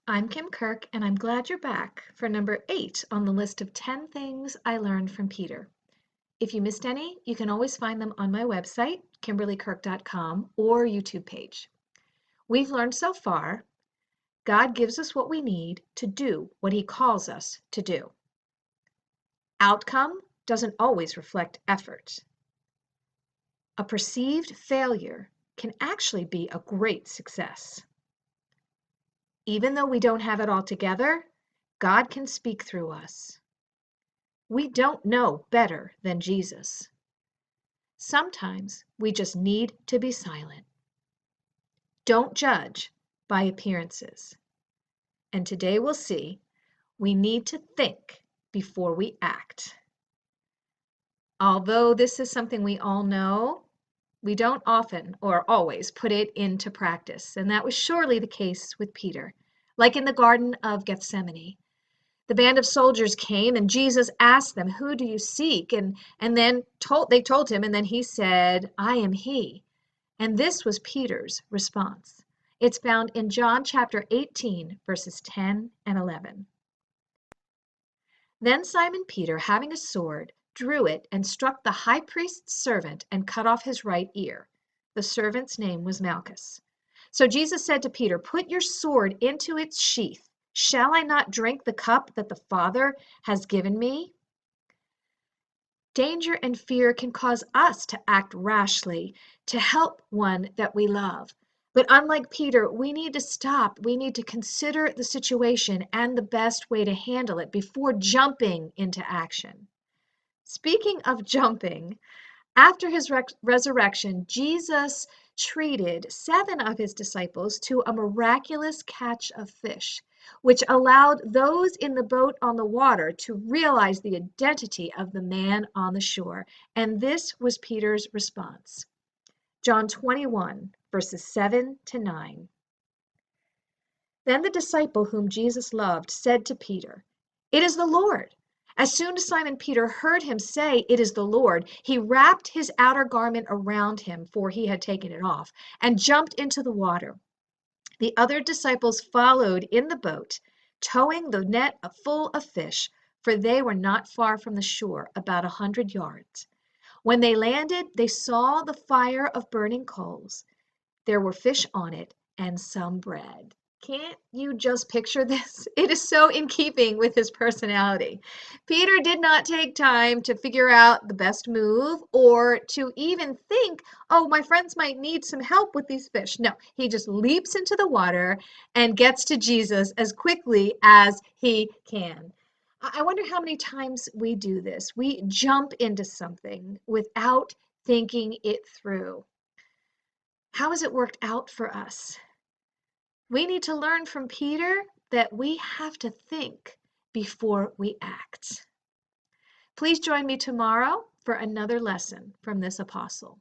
I'm Kim Kirk, and I'm glad you're back for number 8 on the list of 10 things I learned from Peter. If you missed any, you can always find them on my website, kimberlykirk.com, or YouTube page. We've learned so far, God gives us what we need to do what He calls us to do. Outcome doesn't always reflect effort. A perceived failure can actually be a great success. Even though we don't have it all together, God can speak through us. We don't know better than Jesus. Sometimes we just need to be silent. Don't judge by appearances. And today we'll see we need to think before we act. Although this is something we all know, we don't often or always put it into practice. And that was surely the case with Peter, like in the Garden of Gethsemane. The band of soldiers came and Jesus asked them, "Who do you seek?" And then they told him, and then he said, "I am he." And this was Peter's response. It's found in John chapter 18, verses 10 and 11. Then Simon Peter, having a sword, drew it and struck the high priest's servant and cut off his right ear. The servant's name was Malchus. So Jesus said to Peter, "Put your sword into its sheath. Shall I not drink the cup that the Father has given me?" Danger and fear can cause us to act rashly to help one that we love. But unlike Peter, we need to stop. We need to consider the situation and the best way to handle it before jumping into action. Speaking of jumping, after his resurrection, Jesus treated 7 of his disciples to a miraculous catch of fish, which allowed those in the boat on the water to realize the identity of the man on the shore. And this was Peter's response. John 21, verses 7 to 9. Then the disciple whom Jesus loved said to Peter, "It is the Lord." As soon as Simon Peter heard him say, "It is the Lord," he wrapped his outer garment around him, for he had taken it off, and jumped into the water. The other disciples followed in the boat, towing the net full of fish, for they were not far from the shore, about 100 yards. When they landed, they saw the fire of burning coals. There were fish on it and some bread. Can't you just picture this? It is so in keeping with his personality. Peter did not take time to figure out the best move or to even think, "Oh, my friends might need some help with these fish." No, he just leaps into the water and gets to Jesus as quickly as he can. I wonder how many times we do this. We jump into something without thinking it through. How has it worked out for us? We need to learn from Peter that we have to think before we act. Please join me tomorrow for another lesson from this apostle.